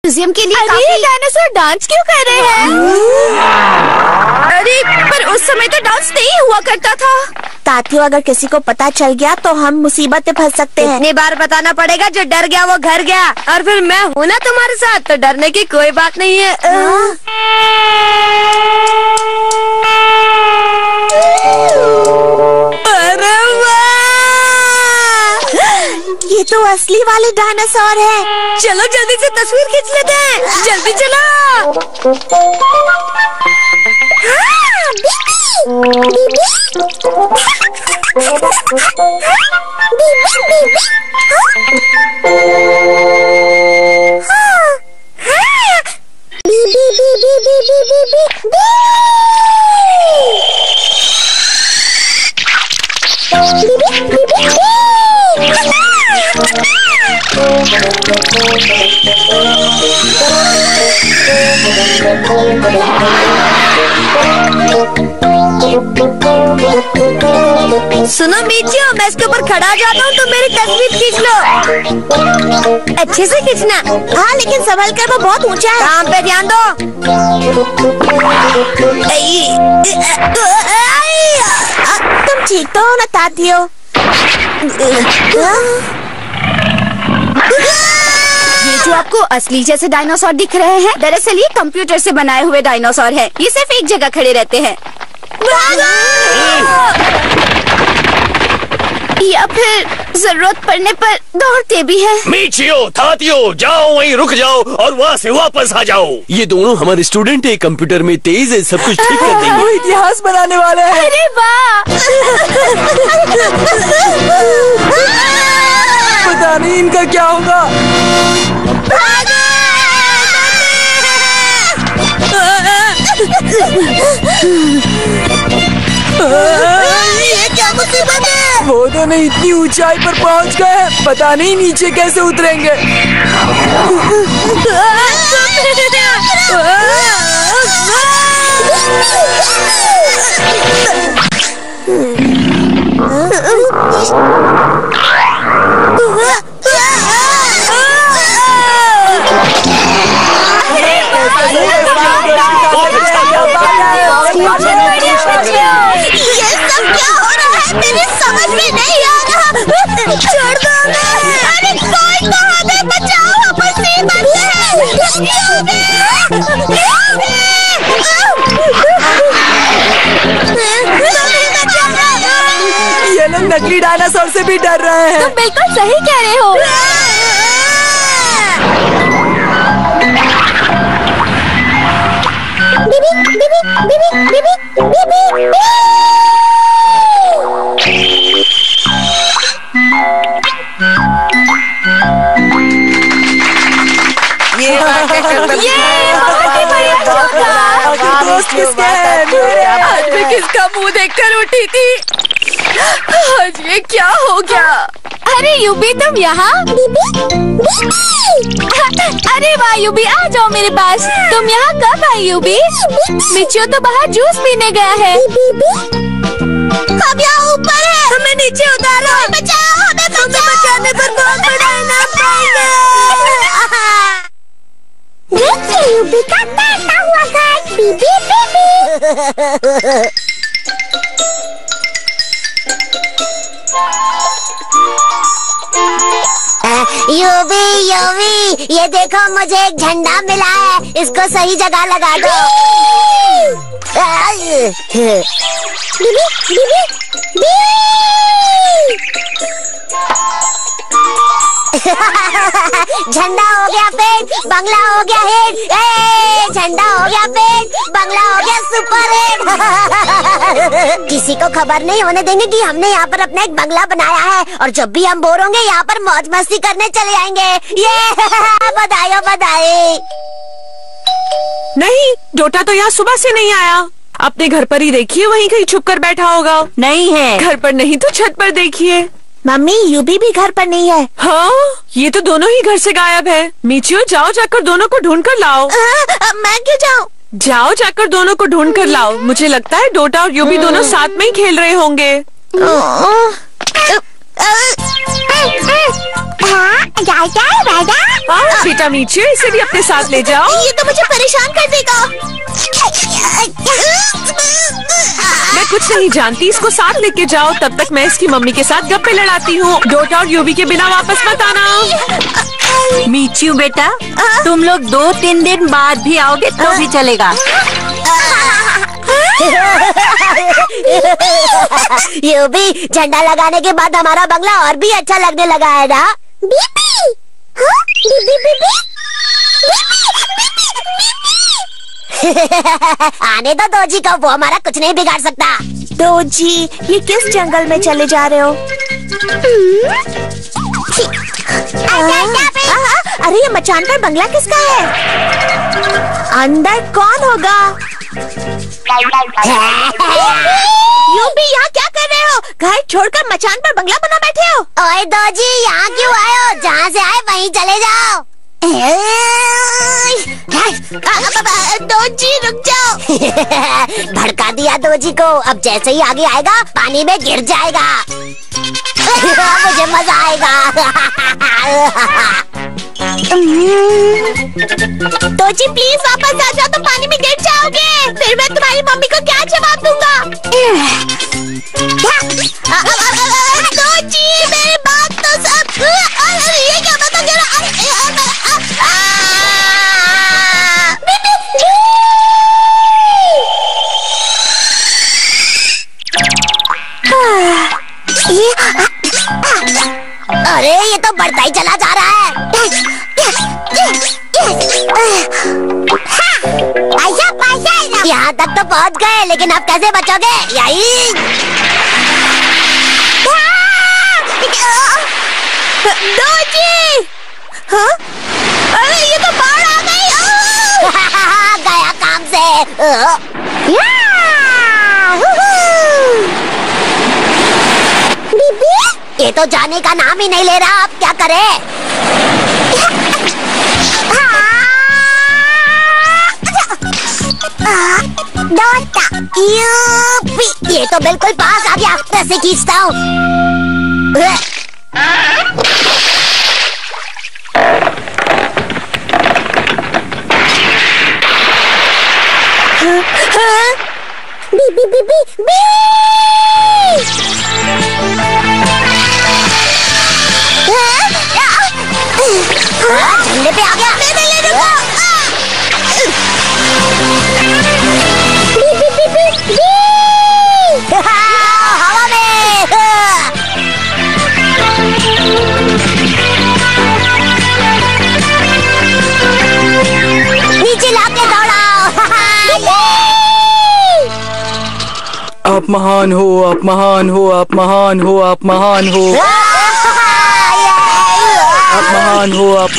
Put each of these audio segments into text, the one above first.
Museum के लिए। अरे ये डायनासोर डांस क्यों कर रहे हैं? अरे पर उस समय तो डांस नहीं हुआ करता था। ताथियों, अगर किसी को पता चल गया तो हम मुसीबत में फंस सकते हैं। इतनी बार बताना पड़ेगा, जो डर गया वो घर गया। और फिर मैं हूँ ना तुम्हारे साथ, तो डरने की कोई बात नहीं है। अरे वाह! ये तो असली वाले डायनासोर है। चलो जल्दी से तस्वीर खींच लेते हैं, जल्दी चलो। सुनो मीचियो, मैं इसके ऊपर खड़ा हो जाता हूँ, तो मेरी तस्वीर खींच लो। अच्छे से खींचना। हाँ, लेकिन संभल कर, वो बहुत ऊंचा है। काम पे ध्यान दो। तुम ठीक तो हो ना ताथियों? ये जो आपको असली जैसे डायनासोर दिख रहे हैं, दरअसल ये कंप्यूटर से बनाए हुए डायनासोर हैं। ये सिर्फ एक जगह खड़े रहते हैं। या फिर जरूरत पड़ने पर दौड़ते भी हैं। मीचियो, ताथियों, जाओ वहीं रुक जाओ और वहाँ से वापस आ जाओ। ये दोनों हमारे स्टूडेंट है, कंप्यूटर में तेज है, सब कुछ ठीक कर देंगे। वो इतिहास बनाने वाले हैं। अरे वाह! पता नहीं इनका क्या होगा। ये क्या मुसीबत है? वो दोनों इतनी ऊंचाई पर पहुंच गए हैं, पता नहीं नीचे कैसे उतरेंगे। ये सब क्या हो रहा है? मेरी समझ में नहीं आ रहा। छोड़ दो हमें। अरे कोई तो हमें बचाओ, हम मुसीबत में हैं। ये लोग नकली डायनासोर से भी डर रहे हैं। तुम बिल्कुल सही कह रहे हो। दोस्त किसके हैं? मेरे। आज मैं किसका मुंह देखकर उठी थी? आज ये क्या हो गया? अरे यूबी, तुम यहाँ? अरे वाह यूबी, आ जाओ मेरे पास। तुम यहाँ कब आई यूबी? मिचियो तो बाहर जूस पीने गया है। हम यहाँ ऊपर है। हमें नीचे उतारो। हमें बचाओ, हमें बचाने पर बहुत बड़ा इनाम पाएंगे। देखिए यूबी का तैरता हुआ घर। बीबी बीबी। यूबी यूबी, ये देखो मुझे एक झंडा मिला है, इसको सही जगह लगा दो। बीबी बीबी बीबी। झंडा हो गया पेट, बंगला हो गया हेड। झंडा हो गया पेट, बंगला हो गया सुपर हेड। किसी को खबर नहीं होने देंगे कि हमने यहाँ पर अपना एक बंगला बनाया है, और जब भी हम बोर होंगे यहाँ पर मौज मस्ती करने चले आएंगे। ये बधाई हो बधाई। नहीं, डोटा तो यहाँ सुबह से नहीं आया। अपने घर पर ही देखिए, वहीं कहीं छुप कर बैठा होगा। नहीं है। घर पर नहीं तो छत पर देखिए। मम्मी, यूबी भी घर पर नहीं है। हाँ, ये तो दोनों ही घर से गायब है। मीचियो, जाओ जाकर दोनों को ढूंढ कर लाओ। मैं क्यों जाऊँ? जाओ जाकर दोनों को ढूंढ कर लाओ। मुझे लगता है डोटा और यूबी दोनों साथ में ही खेल रहे होंगे। हाँ बेटा मीचियो, इसे भी अपने साथ ले जाओ। ये तो मुझे परेशान कर देगा। मैं कुछ नहीं जानती, इसको साथ लेके जाओ। तब तक मैं इसकी मम्मी के साथ गप्पे लड़ाती हूँ। डोटा और यूबी के बिना वापस मत आना। मीचियो बेटा, तुम लोग 2-3 दिन बाद भी आओगे तो भी चलेगा। यूबी, झंडा लगाने के बाद हमारा बंगला और भी अच्छा लगने लगा है ना? बीबी, हाँ? बीबी, बीबी, आने दो दोजी को, वो हमारा कुछ नहीं बिगाड़ सकता। दोजी, ये किस जंगल में चले जा रहे हो? अरे ये मचान पर बंगला किसका है? अंदर कौन होगा? यूबी, यहाँ क्या कर रहे हो? घर छोड़कर मचान पर बंगला बना बैठे हो? ओए दोजी, यहाँ क्यों आए हो? जहाँ से आए वहीं चले जाओ। दोजी रुक जाओ। भड़का दिया दोजी को। अब जैसे ही आगे आएगा पानी में गिर जाएगा। मुझे मजा आएगा। दोजी प्लीज वापस आ जाओ, तो पानी में गिर जाओगे। फिर मैं तुम्हारी मम्मी को क्या जवाब दूंगा? दोजी मेरी बात तो सब। ये क्या बता गिरा? अरे ये तो बढ़ता ही चला जा रहा है। यहाँ तक तो पहुँच गए, लेकिन अब कैसे बचोगे? यही दोजी, हाँ? अरे ये तो बाढ़ आ गई। गया काम से। ये तो जाने का नाम ही नहीं ले रहा। अब क्या करे? ये तो बिल्कुल पास आ गया। रस्सी खींचता हूँ। बी बी बी बी बी। झंडे पे आ गया। हवा में। नीचे लाके दौड़ाओ। आप महान हो, आप महान हो, आप महान हो, आप महान हो, आप महान हो, आप।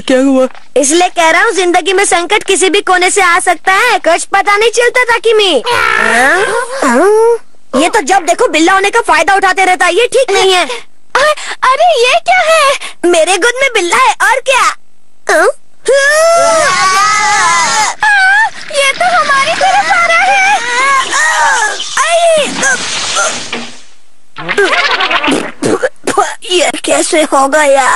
क्या हुआ? इसलिए कह रहा हूँ, जिंदगी में संकट किसी भी कोने से आ सकता है। कुछ पता नहीं चलता था कि ये तो जब देखो बिल्ला होने का फायदा उठाते रहता है। ये ठीक नहीं है। अरे ये क्या है? मेरे गोद में बिल्ला है और क्या? ये तो हमारी तरफ आ रहा है। ये कैसे हो गया?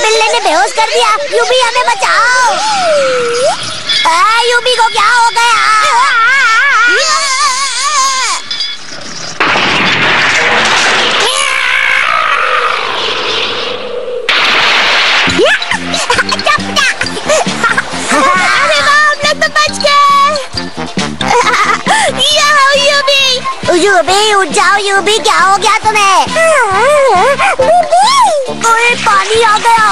बिल्ले ने बेहोश कर दिया। यूबी हमें बचाओ। यूबी को क्या हो गया? अरे हम लोग तो बच गए। यूबी उठ जाओ। यूबी क्या हो गया तुम्हें? ओए पानी आ गया।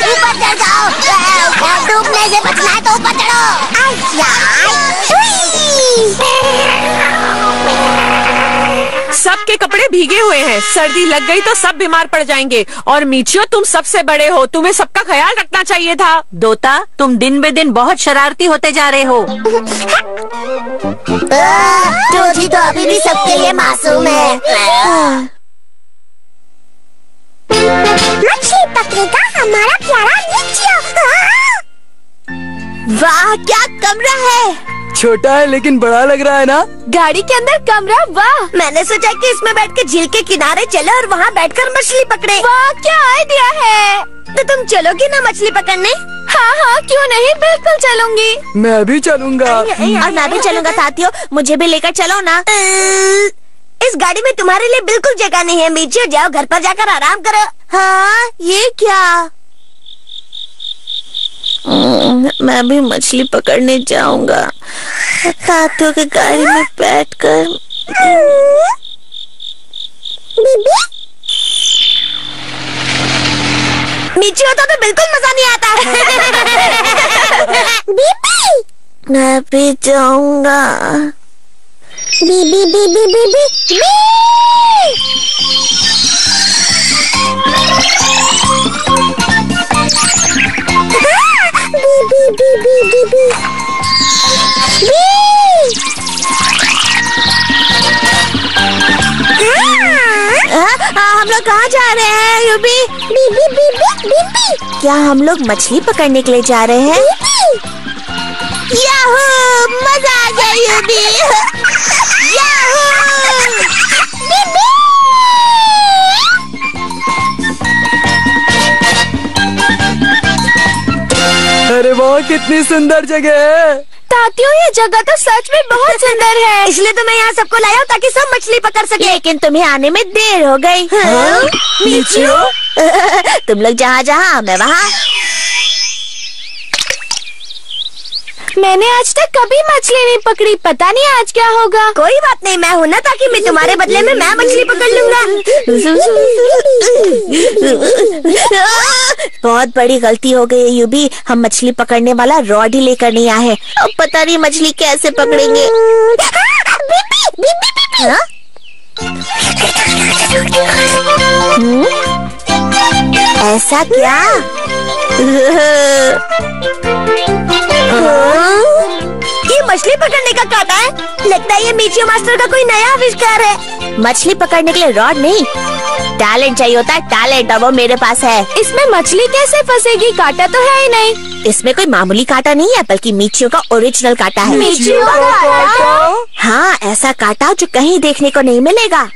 ऊपर चढ़ जाओ। डूबने से बचना है तो ऊपर चढ़ो। सब सबके कपड़े भीगे हुए हैं। सर्दी लग गई तो सब बीमार पड़ जाएंगे। और मीचियो, तुम सबसे बड़े हो, तुम्हें सबका ख्याल रखना चाहिए था। दोता, तुम दिन ब दिन बहुत शरारती होते जा रहे हो। टोजी तो अभी भी सबके लिए मासूम है। मछली पकड़ेगा हमारा प्यारा मीचियो। वाह, क्या कमरा है। छोटा है लेकिन बड़ा लग रहा है ना। गाड़ी के अंदर कमरा, वाह। मैंने सोचा कि इसमें बैठ के झील के किनारे चले और वहाँ बैठकर मछली पकड़े। वाह, क्या आइडिया है। तो तुम चलोगी ना मछली पकड़ने? हाँ हाँ, क्यों नहीं, बिल्कुल चलूंगी। मैं भी चलूंगा। और मैं भी चलूंगा साथियों, मुझे भी लेकर चलो ना। इस गाड़ी में तुम्हारे लिए बिल्कुल जगह नहीं है मीचियो, जाओ घर पर जाकर आराम करो। हाँ, ये क्या? मैं भी मछली पकड़ने जाऊंगा साथियों की गाड़ी में बैठकर। बीबी, मीचियो तो बिल्कुल मजा नहीं आता। बीबी, मैं भी जाऊंगा। बीबी बीबी बीबी बी। हम लोग कहाँ जा रहे हैं यूबी? बीबी बीबी बीबी, क्या हम लोग मछली पकड़ने के लिए जा रहे हैं? याहू, मजा आ गया यूबी। याहू, बीबी। अरे वाह, कितनी सुंदर जगह है। तातियों, ये जगह तो सच में बहुत सुंदर है। इसलिए तो मैं यहाँ सबको लाया हूँ ताकि सब मछली पकड़ सके। लेकिन तुम्हें आने में देर हो गई। मीचियो, तुम लोग जहाँ जहाँ, मैं वहाँ। मैंने आज तक कभी मछली नहीं पकड़ी, पता नहीं आज क्या होगा। कोई बात नहीं, मैं हूँ ना, ताकि मैं तुम्हारे बदले में मैं मछली पकड़ लूंगा। बहुत बड़ी गलती हो गई यूबी, हम मछली पकड़ने वाला रॉड ही लेकर नहीं आए हैं। अब पता नहीं मछली कैसे पकड़ेंगे। हाँ? ऐसा क्या? ये मछली पकड़ने का कांटा है। लगता है ये मीचियो मास्टर का कोई नया आविष्कार है। मछली पकड़ने के लिए रॉड नहीं, टैलेंट चाहिए होता है, टैलेंट, और वो मेरे पास है। इसमें मछली कैसे फंसेगी, कांटा तो है ही नहीं। इसमें कोई मामूली कांटा नहीं है, बल्कि मीचियो का ओरिजिनल कांटा है। मीचियो का कांटा? हाँ, ऐसा कांटा जो कहीं देखने को नहीं मिलेगा।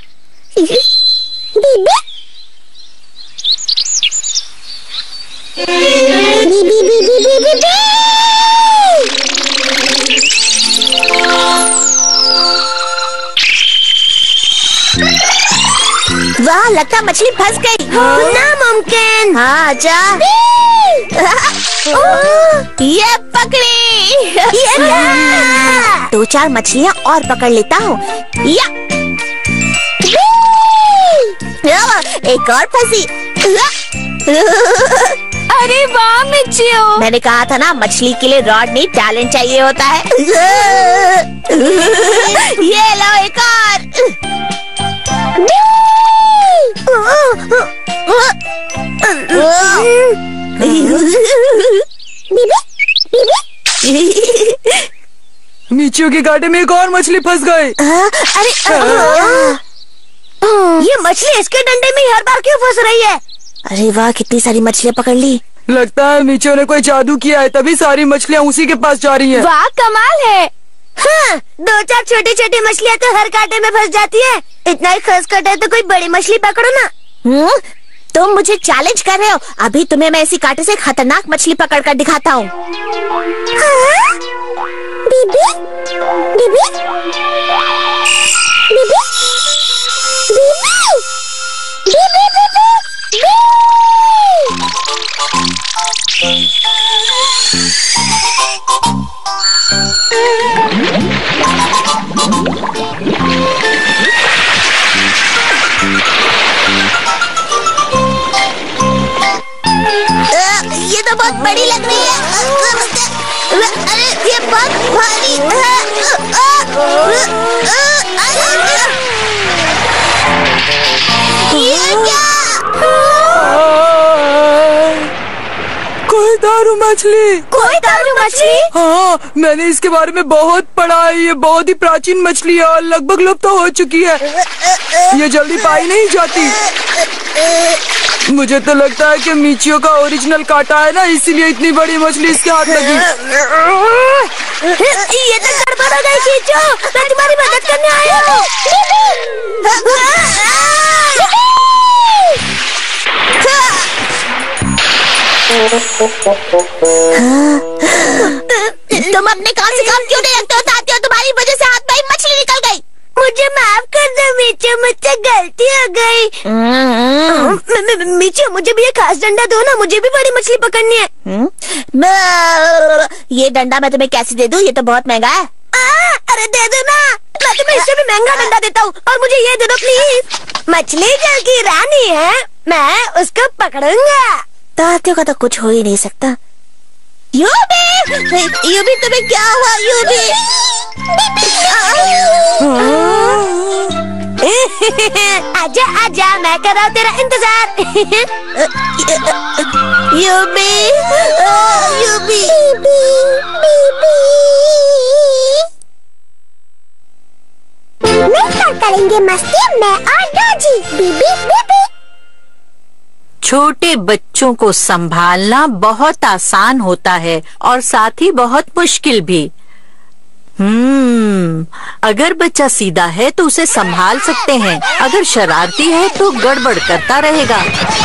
वाह, लगता मछली फंस गई। नामुमकिन। हाँ, आजा। ये पकड़ी। दो चार मछलियाँ और पकड़ लेता हूँ। या एक और फंसी। अरे वाह मीचियो, मैंने कहा था ना, मछली के लिए रॉड नहीं, टैलेंट चाहिए होता है। ये लो एक और। मीचियो के कांटे में एक और मछली फंस गई। अरे ये मछली इसके डंडे में हर बार क्यों फंस रही है? अरे वाह, कितनी सारी मछलियाँ पकड़ ली। लगता है मीचियो ने कोई जादू किया है, तभी सारी मछलियाँ उसी के पास जा रही हैं। वाह, कमाल है। हाँ, दो चार छोटी छोटी मछलियाँ तो हर कांटे में फंस जाती है। इतना ही खस काटा है तो कोई बड़ी मछली पकड़ो ना। तुम मुझे चैलेंज कर रहे हो? अभी तुम्हें मैं इसी कांटे से खतरनाक मछली पकड़ कर दिखाता हूँ। बीबी, बीबी, बीबी, ये तो बहुत बड़ी लग रही है। अरे ये बहुत भारी है। तारू मछली। कोई तारू मछली? हाँ, मैंने इसके बारे में बहुत पढ़ा है। ये बहुत ही प्राचीन मछली है और लगभग लुप्त हो चुकी है। ये जल्दी पाई नहीं जाती। मुझे तो लगता है कि मीचियो का ओरिजिनल काटा है ना, इसीलिए इतनी बड़ी मछली इसके हाथ लगी। ये तो गड़बड़ हो गई मीचियो, मैं तुम्हारी मदद करने आया हूँ। तुम अपने काम से काम क्यों नहीं रखते हो तात्या? तुम्हारी वजह से हाथ में ही मछली निकल गई। मुझे माफ कर दो मीचियो, मुझसे गलती हो गई। मीचियो, मुझे भी एक खास डंडा दो ना, मुझे भी बड़ी मछली पकड़नी है। ये डंडा मैं तुम्हें कैसे दे दूं? ये तो बहुत महंगा है। अरे दे दो ना, मैं तुम्हें इससे भी महंगा डंडा देता हूँ, और मुझे ये दे दो प्लीज। मछली जल की रानी है, मैं उसको पकड़ूंगा। तात्या का तो कुछ हो ही नहीं सकता। यूबी तुम्हें क्या हुआ? यूबी आजा आजा, मैं कर रहा हूँ तेरा इंतजार। यूबी यूबी मिलकर करेंगे मस्ती, मैं और डोजी। बीबी बीबी। छोटे बच्चों को संभालना बहुत आसान होता है और साथ ही बहुत मुश्किल भी। अगर बच्चा सीधा है तो उसे संभाल सकते हैं, अगर शरारती है तो गड़बड़ करता रहेगा।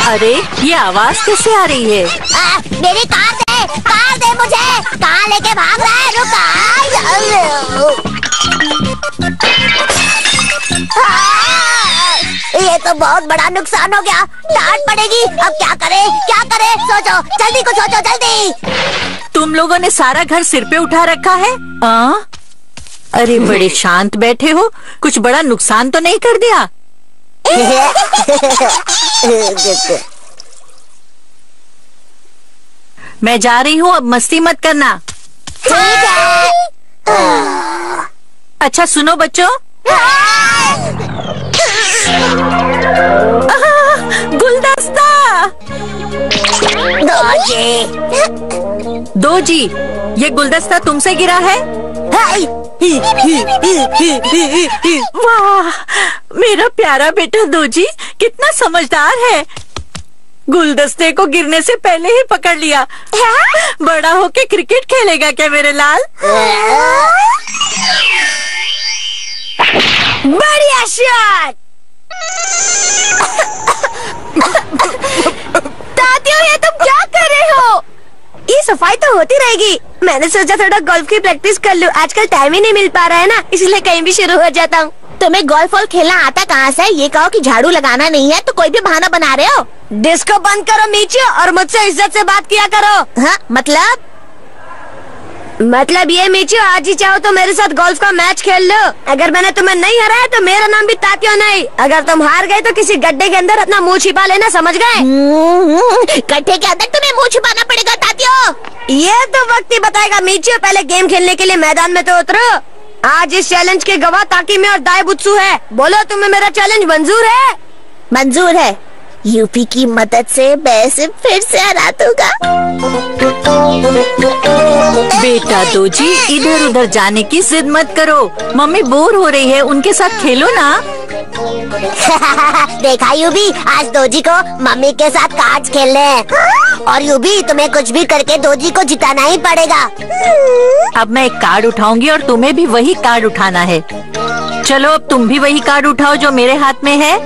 अरे ये आवाज कैसे आ रही है? मेरी कार दे मुझे। कहाँ लेके भाग रहा है? रुका। ये तो बहुत बड़ा नुकसान हो गया, डांट पड़ेगी। अब क्या करे? सोचो, जल्दी कुछ सोचो, जल्दी। तुम लोगों ने सारा घर सिर पे उठा रखा है? अरे बड़े शांत बैठे हो, कुछ बड़ा नुकसान तो नहीं कर दिया? मैं जा रही हूँ, अब मस्ती मत करना। ठीक है। अच्छा सुनो बच्चों, गुलदस्ता। दो जी, ये गुलदस्ता तुमसे गिरा है? वाह, मेरा प्यारा बेटा दो जी कितना समझदार है। गुलदस्ते को गिरने से पहले ही पकड़ लिया। बड़ा होके क्रिकेट खेलेगा क्या मेरे लाल? बढ़िया शॉट। तात्या, ये तुम क्या कर रहे हो? ये सफाई तो होती रहेगी। मैंने सोचा थोड़ा गोल्फ की प्रैक्टिस कर लूं। आजकल टाइम ही नहीं मिल पा रहा है ना, इसलिए कहीं भी शुरू हो जाता हूँ। तुम्हें गोल्फ वॉल्फ खेलना आता कहाँ से? ये कहो कि झाड़ू लगाना नहीं है तो कोई भी बहाना बना रहे हो। डिस्को बंद करो मीचियो, और मुझसे इज्जत से बात किया करो। हाँ, मतलब ये मीचियो, आज ही चाहो तो मेरे साथ गोल्फ का मैच खेल लो। अगर मैंने तुम्हें नहीं हराया तो मेरा नाम भी तात्या नहीं। अगर तुम हार गए तो किसी गड्ढे के अंदर अपना मुंह छिपा लेना, समझ गए? गड्ढे के अंदर तुम्हें मुंह छिपाना पड़ेगा तात्या। ये तो वक्त ही बताएगा मीचियो, पहले गेम खेलने के लिए मैदान में तो उतरो। आज इस चैलेंज के गवाह ताकीमी और दाईबुत्सु है। बोलो, तुम्हें मेरा चैलेंज मंजूर है? मंजूर है। यूपी की मदद से मैं इसे फिर से हरा दूंगा। बेटा दो जी, इधर उधर जाने की जिद मत करो। मम्मी बोर हो रही है, उनके साथ खेलो ना। देखा यूबी, आज दोजी को मम्मी के साथ कार्ड्स खेलने हैं। और यूबी, तुम्हें कुछ भी करके दोजी को जिताना ही पड़ेगा। अब मैं एक कार्ड उठाऊंगी और तुम्हें भी वही कार्ड उठाना है। चलो अब तुम भी वही कार्ड उठाओ जो मेरे हाथ में है।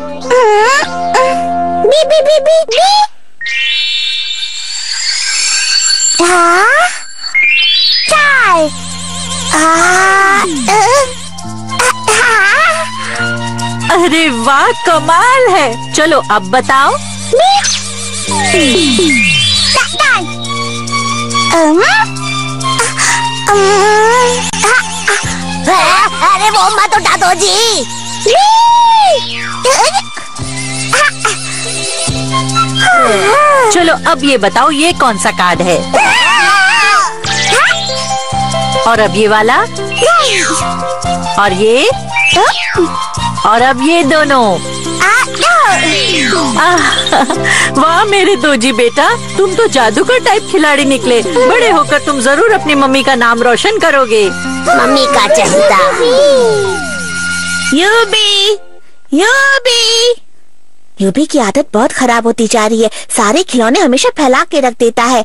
बी बी बी बी बी। चाय। अरे वाह, कमाल है। चलो अब बताओ। अरे वो मत उठा दो जी। चलो अब ये बताओ, ये कौन सा कार्ड है? और अब ये वाला, और ये, और अब ये दोनों। वाह मेरे दोजी बेटा, तुम तो जादूगर टाइप खिलाड़ी निकले। बड़े होकर तुम जरूर अपनी मम्मी का नाम रोशन करोगे। मम्मी का चहेता। यूबी की आदत बहुत खराब होती जा रही है। सारे खिलौने हमेशा फैला के रख देता है।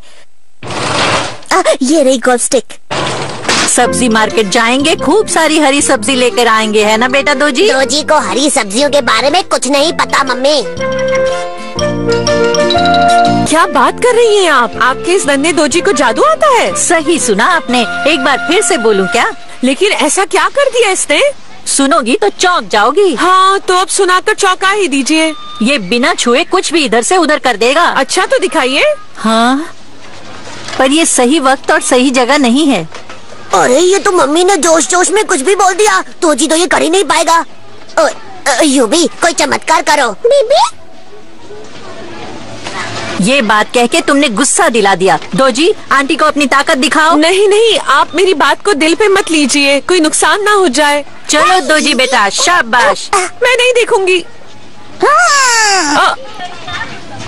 ये रही गोल्फ स्टिक। सब्जी मार्केट जाएंगे, खूब सारी हरी सब्जी लेकर आएंगे, है ना बेटा दोजी? दोजी को हरी सब्जियों के बारे में कुछ नहीं पता मम्मी। क्या बात कर रही हैं आप? आपके इस नन्हे दोजी को जादू आता है? सही सुना आपने। एक बार फिर से बोलूं क्या? लेकिन ऐसा क्या कर दिया इसने? सुनोगी तो चौंक जाओगी। हाँ तो अब सुनाकर चौंका ही दीजिए। ये बिना छुए कुछ भी इधर से उधर कर देगा। अच्छा तो दिखाइए। हाँ, पर ये सही वक्त और सही जगह नहीं है। अरे ये तो मम्मी ने जोश जोश में कुछ भी बोल दिया। दोजी तो ये कर ही नहीं पाएगा। यूबी कोई चमत्कार करो। बीबी ये बात कह के तुमने गुस्सा दिला दिया। दोजी आंटी को अपनी ताकत दिखाओ। नहीं नहीं, आप मेरी बात को दिल पे मत लीजिए, कोई नुकसान ना हो जाए। चलो दोजी बेटा, शाबाश। मैं नहीं देखूंगी।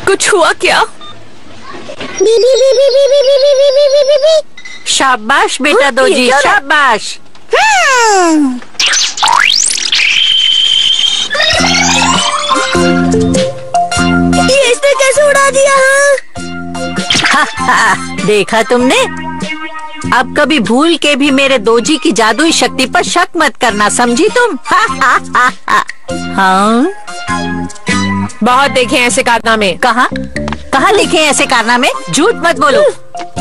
कुछ हुआ क्या? शाबाश बेटा दोजी, शाबाश। ये इसने कैसे उड़ा दिया? देखा तुमने? अब कभी भूल के भी मेरे दोजी की जादुई शक्ति पर शक मत करना, समझी तुम? हाँ, बहुत देखे ऐसे कारनामे। कहाँ देखे ऐसे कारनामे? झूठ मत बोलो।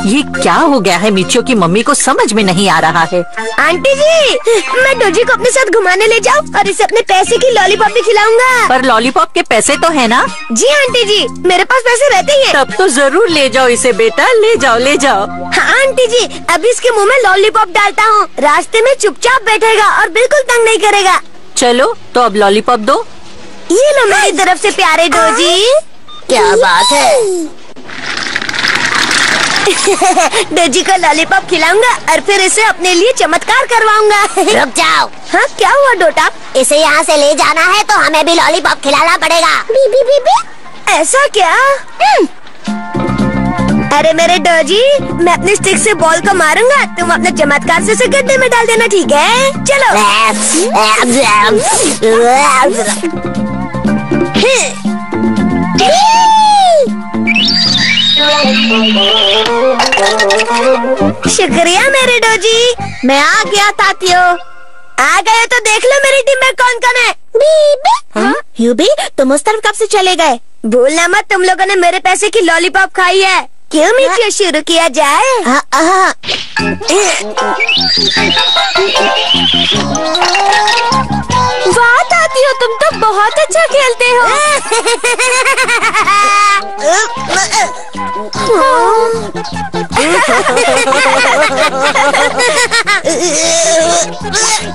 ये क्या हो गया है? मिचियो की मम्मी को समझ में नहीं आ रहा है। आंटी जी, मैं डोजी को अपने साथ घुमाने ले जाऊं और इसे अपने पैसे की लॉलीपॉप भी खिलाऊंगा। पर लॉलीपॉप के पैसे तो है ना? जी आंटी जी, मेरे पास पैसे रहते ही हैं। तब तो जरूर ले जाओ इसे बेटा, ले जाओ ले जाओ। हाँ आंटी जी, अभी इसके मुंह में लॉलीपॉप डालता हूँ। रास्ते में चुपचाप बैठेगा और बिल्कुल तंग नहीं करेगा। चलो तो अब लॉलीपॉप दो। ये लो मेरी तरफ से प्यारे डोजी। क्या बात है? डोजी को लॉलीपॉप खिलाऊंगा और फिर इसे अपने लिए चमत्कार करवाऊंगा। रुक जाओ। हाँ क्या हुआ डोटा? इसे यहाँ से ले जाना है तो हमें भी लॉलीपॉप खिलाना पड़ेगा। बीबी बीबी, ऐसा क्या? अरे मेरे डोजी, मैं अपनी स्टिक से बॉल को मारूंगा, तुम अपने चमत्कार से इसे गड्ढे में डाल देना, ठीक है? चलो। शुक्रिया मेरे डोजी, मैं आ गया तातियो। आ गए तो देख लो मेरी टीम में कौन कौन है। बीबी, यूबी तुम उस तरफ कब से चले गए? भूलना मत, तुम लोगों ने मेरे पैसे की लॉलीपॉप खाई है। क्यों मिचियो, शुरू किया जाए? वाह तातियो, तुम तो बहुत अच्छा खेलते हो।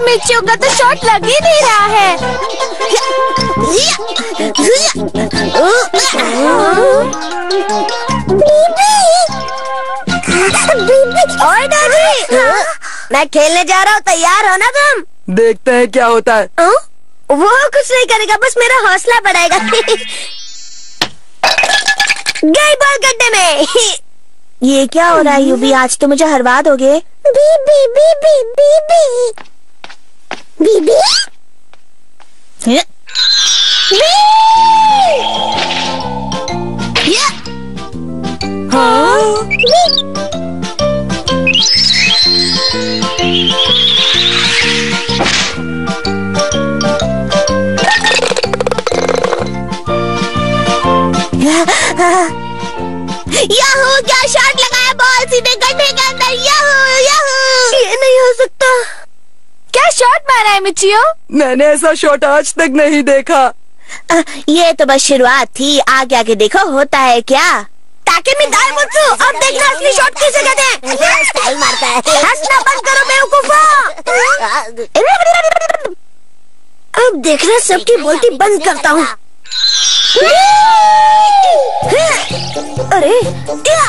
मिचियो का तो शॉट लग ही नहीं रहा है। ओए दादी, मैं खेलने जा रहा हूँ, तैयार हो ना तुम? देखते हैं क्या होता है। वो कुछ नहीं करेगा, बस मेरा हौसला बढ़ाएगा। गई बॉल गड्ढे में। ये क्या हो रहा है यूबी? आज तो मुझे हरवा दोगे। बीबी बीबी बीबी बीबी याहू, क्या शॉट लगाया, बॉल सीधे गड्ढे के अंदर। याहू याहू, ये नहीं हो सकता। क्या शॉट मारा है मिचियो? मैंने ऐसा शॉट आज तक नहीं देखा। ये तो बस शुरुआत थी, आगे आगे देखो होता है क्या। ताकि मैं दाल मुझू, अब देखना असली शॉट किसे कहते हैं। स्टाइल मारता है। हंसना बंद करो बेवकूफो। अब देखना सबकी बोलती बंद करता हूँ। अरे क्या?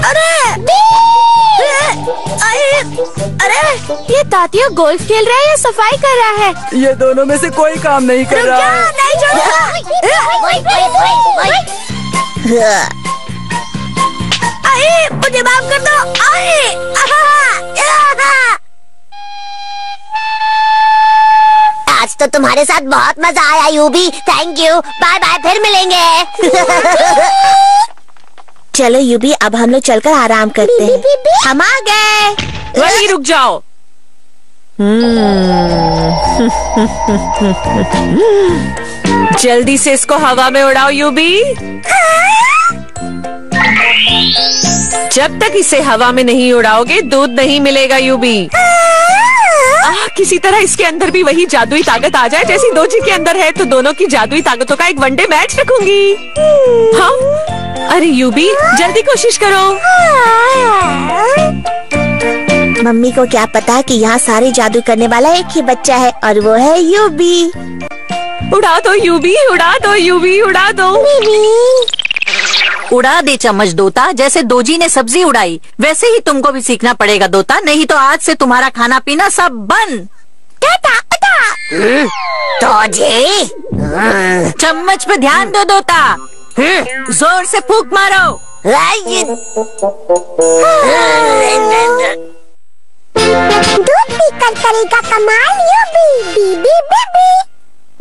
अरे अरे ये तातिया गोल्फ खेल रहा है या सफाई कर रहा है? ये दोनों में से कोई काम नहीं कर रहा है। नहीं आए, मुझे माफ कर दो। आज तो तुम्हारे साथ बहुत मजा आया यूबी, थैंक यू, बाय बाय, फिर मिलेंगे। चलो यूबी, अब हम लोग चलकर आराम करते हैं। हम आ गए। वहीं रुक जाओ। जल्दी से इसको हवा में उड़ाओ यूबी। जब तक इसे हवा में नहीं उड़ाओगे दूध नहीं मिलेगा यूबी। किसी तरह इसके अंदर भी वही जादुई ताकत आ जाए जैसी दोजी के अंदर है, तो दोनों की जादुई ताकतों का एक वनडे मैच रखूंगी। हाँ, अरे यूबी जल्दी कोशिश करो। मम्मी को क्या पता कि यहाँ सारे जादू करने वाला एक ही बच्चा है और वो है यूबी। उड़ा दो यूबी, उड़ा दो यूबी, उड़ा दो। उड़ा दे चम्मच दोता, जैसे दोजी ने सब्जी उड़ाई वैसे ही तुमको भी सीखना पड़ेगा दोता, नहीं तो आज से तुम्हारा खाना पीना सब बंद। दोजी, चम्मच पे ध्यान दो दोता, जोर से फूंक मारो। दूध पीकर करेगा कमाल यूबी, बीबी बीबी।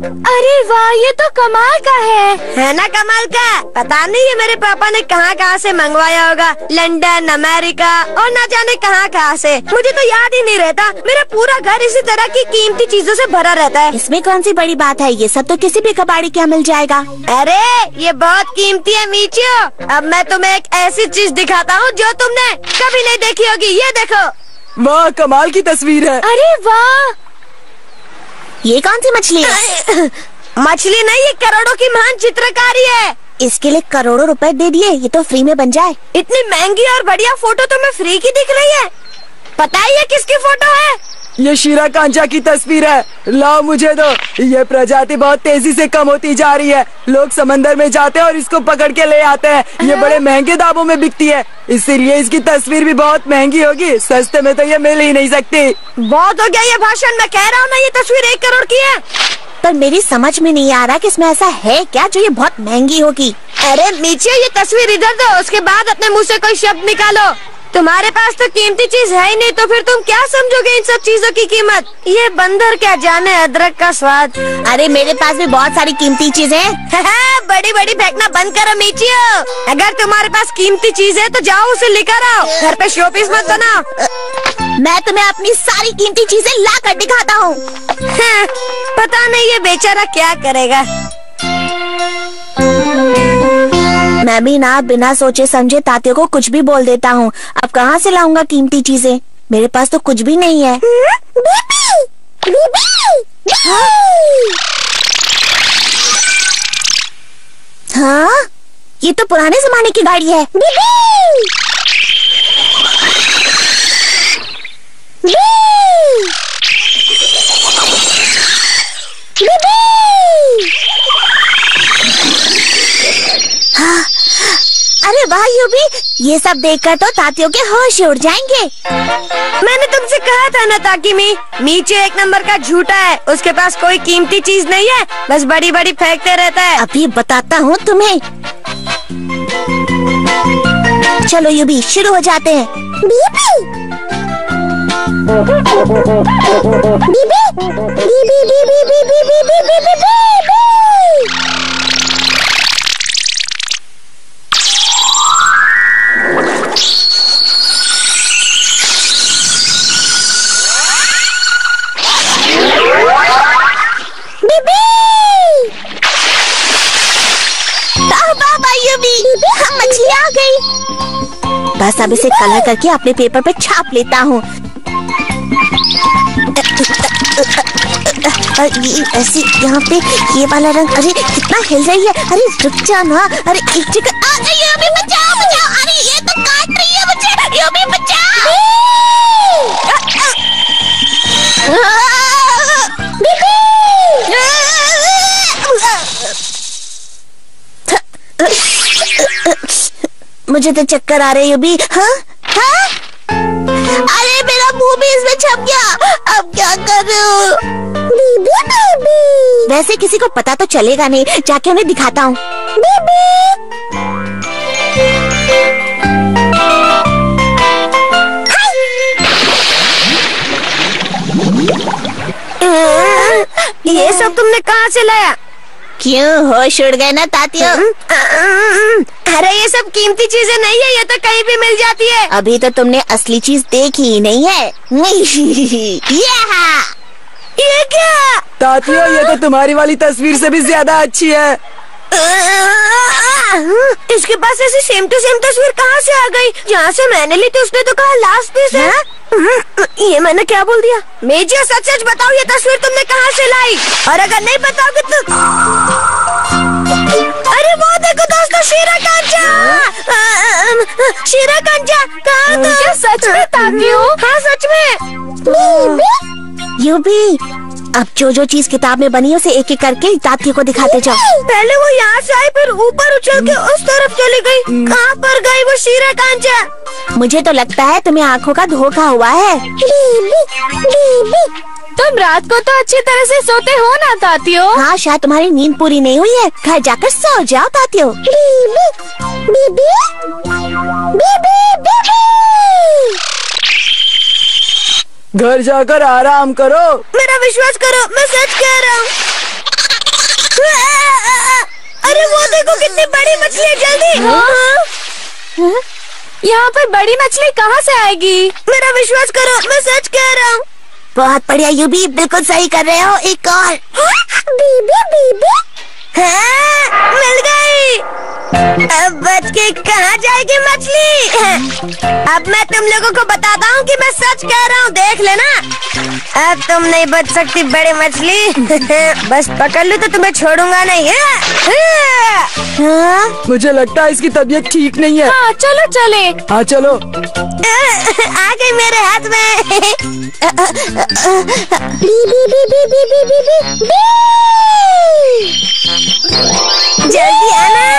अरे वाह, ये तो कमाल का है ना? कमाल का? पता नहीं ये मेरे पापा ने कहाँ से मंगवाया होगा, लंदन, अमेरिका और ना जाने कहाँ से। मुझे तो याद ही नहीं रहता। मेरा पूरा घर इसी तरह की कीमती चीजों से भरा रहता है। इसमें कौन सी बड़ी बात है, ये सब तो किसी भी कबाड़ी के यहाँ मिल जाएगा। अरे ये बहुत कीमती है मीचियो। अब मैं तुम्हें एक ऐसी चीज दिखाता हूँ जो तुमने कभी नहीं देखी होगी। ये देखो। वाह, कमाल की तस्वीर है। अरे वाह, ये कौन सी मछली है? मछली नहीं, ये करोड़ों की महान चित्रकारी है। इसके लिए करोड़ों रुपए दे दिए, ये तो फ्री में बन जाए। इतनी महंगी और बढ़िया फोटो तुम्हें फ्री की दिख रही है? पता है ये किसकी फोटो है? ये शीरा कांचा की तस्वीर है। लाओ मुझे दो। ये प्रजाति बहुत तेजी से कम होती जा रही है। लोग समंदर में जाते हैं और इसको पकड़ के ले आते हैं। ये बड़े महंगे दामों में बिकती है, इसीलिए इसकी तस्वीर भी बहुत महंगी होगी। सस्ते में तो ये मिल ही नहीं सकती। बहुत हो गया ये भाषण, मैं कह रहा हूँ ना ये तस्वीर 1 करोड़ की है। पर मेरी समझ में नहीं आ रहा कि इसमें ऐसा है क्या जो ये बहुत महंगी होगी। अरे नीचे ये तस्वीर इधर दो, उसके बाद अपने मुँह से कोई शब्द निकालो। तुम्हारे पास तो कीमती चीज है ही नहीं, तो फिर तुम क्या समझोगे इन सब चीजों की कीमत? ये बंदर क्या जाने अदरक का स्वाद। अरे मेरे पास भी बहुत सारी कीमती चीज है। बड़ी बड़ी फेंकना बंद करो मीचियो। अगर तुम्हारे पास कीमती चीज है तो जाओ उसे लेकर आओ, घर पे शोपीस मत बनाओ। मैं तुम्हें अपनी सारी कीमती चीजें ला कर दिखाता हूँ। पता नहीं ये बेचारा क्या करेगा। मैं भी ना बिना सोचे समझे तातियों को कुछ भी बोल देता हूँ। अब कहाँ से लाऊंगा कीमती चीजें? मेरे पास तो कुछ भी नहीं है। बीबी, बीबी, हाँ, ये तो पुराने जमाने की गाड़ी है। बीबी, बीबी, हाँ। अरे वाह यूबी, ये सब देखकर तो तातियों के होश उड़ जाएंगे। मैंने तुमसे कहा था ना ताकिमी, मीचे 1 नंबर का झूठा है। उसके पास कोई कीमती चीज नहीं है, बस बड़ी बड़ी फेंकते रहता है। अभी बताता हूँ तुम्हें। चलो यूबी शुरू हो जाते हैं। बीबी, बीबी, बीबी, बीबी, बीबी, बीबी, बीबी, बीबी। मछली आ गई। बस अब इसे कलर करके अपने पेपर पे छाप लेता हूँ। ऐसे यहाँ पे ये वाला रंग, अरे कितना हिल रही है। अरे रुक जा ना, अरे एक जगह। अरे बचाओ बचाओ, अरे ये तो काट रही है मुझे। यूबी बचाओ। मुझे तो चक्कर आ रहे यूबी। हाँ हाँ अरे मेरा मुंह भी इसमें छप गया, अब क्या करूं? बीबी बेबी। वैसे किसी को पता तो चलेगा नहीं, जाके उन्हें दिखाता हूँ। बेबी। ये सब तुमने कहाँ से लाया? क्यों होश उड़ गए ना तातियो? अरे ये सब कीमती चीजें नहीं है, ये तो कहीं भी मिल जाती है। अभी तो तुमने असली चीज देखी ही नहीं है। ये क्या? तातियो, ये तो तुम्हारी वाली तस्वीर से भी ज्यादा अच्छी है। इसके पास ऐसी सेम टू सेम तस्वीर कहाँ से आ गई? जहाँ से मैंने ली थी उसने तो कहा लास्ट पीस है। ये मैंने क्या बोल दिया? मेजियो, सच सच बताओ, ये तस्वीर तुमने कहाँ से लाई? और अगर नहीं बताओगे तो अरे वो देखो दोस्तों, शीरा कांचा। शीरा कांचा कहाँ था? क्या सच में तातियो? हाँ सच में। यूबी, अब जो चीज किताब में बनी है उसे एक एक करके तातियों को दिखाते जाओ। पहले वो यहाँ से आई, फिर ऊपर उछल के उस तरफ चली गई। कहाँ पर गई वो शीरा कांचा? मुझे तो लगता है तुम्हें आँखों का धोखा हुआ है। तुम रात को तो अच्छी तरह से सोते हो ना तातियो? हाँ, शायद तुम्हारी नींद पूरी नहीं हुई है। घर जाकर सो जाओ तातियो। घर जाकर आराम करो। मेरा विश्वास करो, मैं सच कह रहा हूँ। अरे वो देखो कितनी बड़ी मछली है, जल्दी। यहाँ पर बड़ी मछली कहाँ से आएगी? मेरा विश्वास करो, मैं सच कह रहा हूँ। बहुत बढ़िया यूबी, बिल्कुल सही कर रहे हो। एक और। बीबी। हाँ, मिल गई। अब बच के कहाँ जाएगी मछली? अब मैं तुम लोगों को बताता हूँ कि मैं सच कह रहा हूँ, देख लेना। अब तुम नहीं बच सकती बड़ी मछली। बस पकड़ लूँ तो तुम्हें छोड़ूंगा नहीं। हाँ? मुझे लगता है इसकी तबीयत ठीक नहीं है। हाँ चलो चले। हाँ चलो। आ गई मेरे हाथ में। जल्दी आना।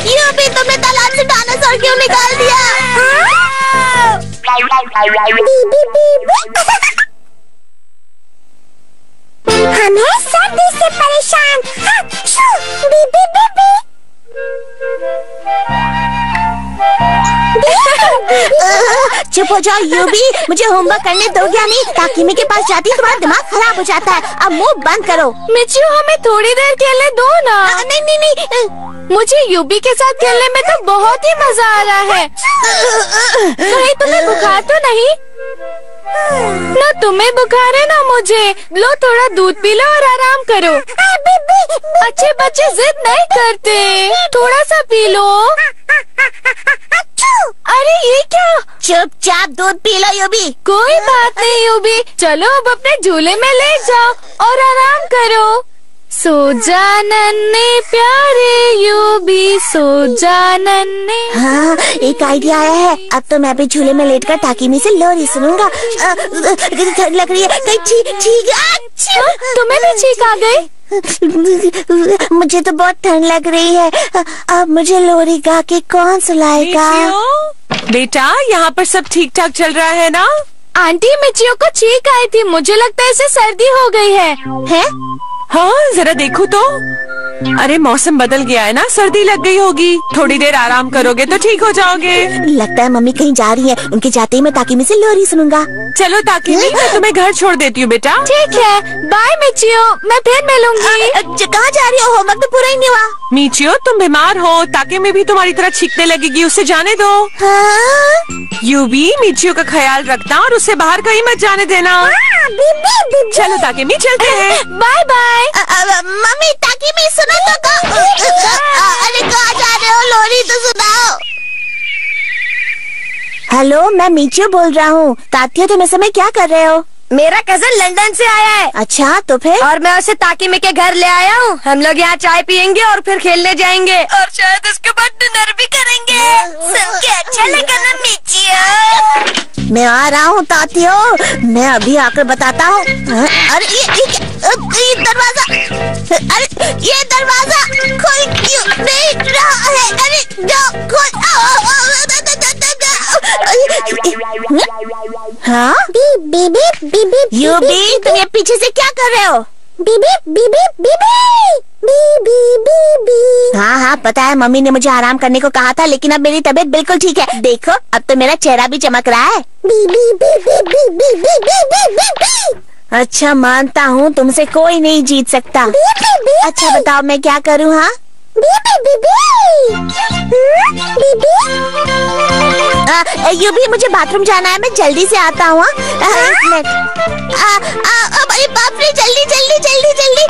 यूबी, तुमने तालाब से डायनासोर क्यों निकाल दिया? हम हैं सर्दी से परेशान। चुप हो जाओ यूबी, मुझे होमवर्क करने दोगे या नहीं? ताकिमी के पास जाती तुम्हारा दिमाग खराब हो जाता है। अब मुंह बंद करो। मिचियो, हमें थोड़ी देर खेलने दो ना। नहीं। मुझे यूबी के साथ खेलने में तो बहुत ही मजा आ रहा है। कहीं तुम्हें बुखार तो नहीं? ना तुम्हें बुखार है ना मुझे। लो थोड़ा दूध पी लो और आराम करो। अच्छे बच्चे जिद नहीं करते, थोड़ा सा पी लो। अरे ये क्या? चुपचाप दूध पी लो यूबी। कोई बात नहीं यूबी, चलो अब अपने झूले में लेट जाओ और आराम करो। सो जा नन्हे प्यारे यूबी, सो जा नन्हे। हाँ, एक आइडिया आया है। अब तो मैं भी झूले में लेटकर ताकिमी से लोरी सुनूंगा। ठंड लग रही है, कहीं छींक। तुम्हें भी छींक आ गई? मुझे तो बहुत ठंड लग रही है। अब मुझे लोरी गा के कौन सुलाएगा? बेटा, यहाँ पर सब ठीक ठाक चल रहा है ना? आंटी, मिचियो को छींक आई थी, मुझे लगता है इसे सर्दी हो गई है। हैं? हाँ, जरा देखो तो। अरे मौसम बदल गया है ना, सर्दी लग गई होगी। थोड़ी देर आराम करोगे तो ठीक हो जाओगे। लगता है मम्मी कहीं जा रही है। उनके जाते ही मैं ताकिमी से लोरी सुनूंगा। चलो ताकिमी, मैं तुम्हें घर छोड़ देती हूँ बेटा। ठीक है, बाय मिचियो, मैं फिर मिलूंगी। कहाँ जा रही हो? होमवर्क तो पूरा ही नहीं हुआ। मीचियो, तुम बीमार हो, ताकिमी भी तुम्हारी तरह छींकने लगेगी, उसे जाने दो। हाँ? यूबी, मीचियो का ख्याल रखना और उसे बाहर कहीं मत जाने देना। चलो ताकिमी, चलते हैं। Bye bye. मम्मी, ताकिमी सुनो तो। अरे कहाँ जा रहे हो? लोरी तो सुनाओ। हेलो, मैं मीचियो बोल रहा हूँ। तातियो, तुम इस समय क्या कर रहे हो? मेरा कजन लंदन से आया है। अच्छा, तो फिर? और मैं उसे ताकिमी के घर ले आया हूँ। हम लोग यहाँ चाय पियेंगे और फिर खेलने जाएंगे और शायद उसके बाद डिनर भी करेंगे। सबके अच्छा लगा ना मिचियो? मैं आ रहा हूँ तातियो, मैं अभी आकर बताता हूँ। अरे ये दरवाजा, अरे ये दरवाजा खुल क्यों नहीं रहा है? अरे जाओ खुल। हाँ यूबी, तुम ये पीछे से क्या कर रहे हो? बीबी बीबी बीबी बीबी बीबी। हाँ पता है, मम्मी ने मुझे आराम करने को कहा था, लेकिन अब मेरी तबीयत बिल्कुल ठीक है। देखो अब तो मेरा चेहरा भी चमक रहा है। बीबी बीबी बीबी बीबी बीबी। अच्छा मानता हूँ, तुमसे कोई नहीं जीत सकता। अच्छा बताओ मैं क्या करूँ? हाँ यूबी, मुझे बाथरूम जाना है, मैं जल्दी से आता हूँ। एक मिनट। अरे बाप रे, जल्दी जल्दी जल्दी जल्दी।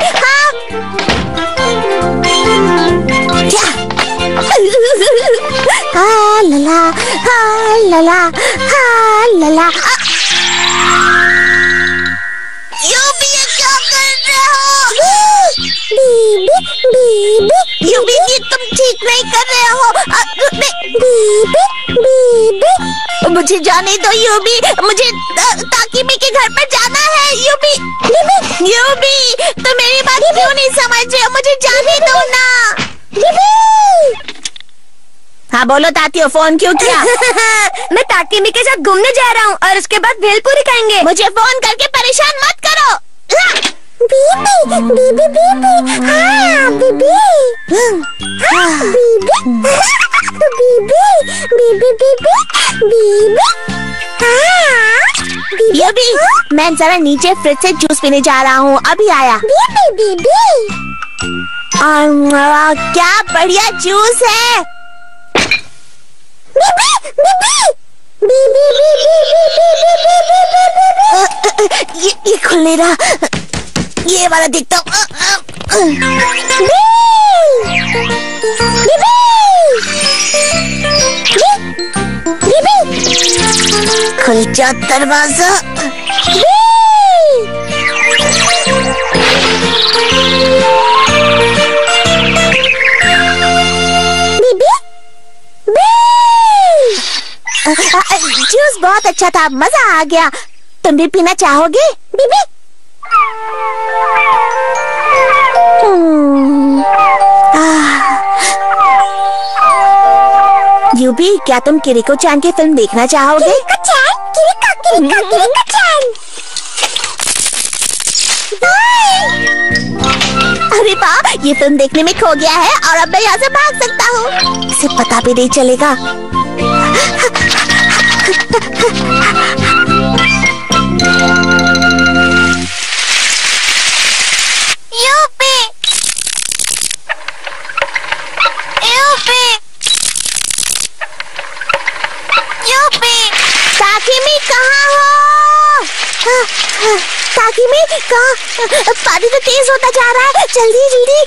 हाँ लला लला लला। यूबी ये क्या कर रहे हो? बीबी बीबी यूबी, ये तुम ठीक नहीं कर रहे हो। बीबी बीबी मुझे जाने दो यूबी, मुझे ताकीमी के घर पर जाना है। यूबी बीबी यूबी, तो मेरी बात क्यों नहीं समझ रहे हो? मुझे जाने दो ना। बीबी हाँ बोलो तातियो, फोन क्यों किया? मैं ताकीमी के साथ घूमने जा रहा हूँ और उसके बाद भेलपुरी खाएंगे। मुझे फोन करके परेशान मत करो। बीबी बीबी बीबी हाँ बीबी बीबी बीबी बीबी बीबी। यूबी, मैं जरा नीचे फ्रिज से जूस पीने जा रहा हूँ, अभी आया। बीबी बीबी क्या बढ़िया जूस है। ये खुल नहीं रहा, ये वाला देखता हूँ। खुल जा दरवाजा। जूस बहुत अच्छा था, मजा आ गया। तुम भी पीना चाहोगे बीबी? यूबी, क्या तुम किरिको चान की फिल्म देखना चाहोगे? अरे वाह, ये फिल्म देखने में खो गया है और अब मैं यहाँ से भाग सकता हूँ। इसे पता भी नहीं चलेगा। यूपी यूपी यूपी, ताकीमी कहाँ हो? ताकीमी कहाँ? पानी तो तेज होता जा रहा है, जल्दी जल्दी।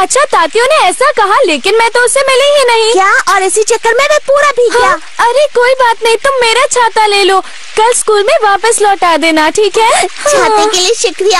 अच्छा तातियों ने ऐसा कहा, लेकिन मैं तो उससे मिली ही नहीं। क्या? और इसी चक्कर में मैं पूरा भीग गया। अरे कोई बात नहीं, तुम मेरा छाता ले लो, कल स्कूल में वापस लौटा देना, ठीक है? छाते के लिए शुक्रिया।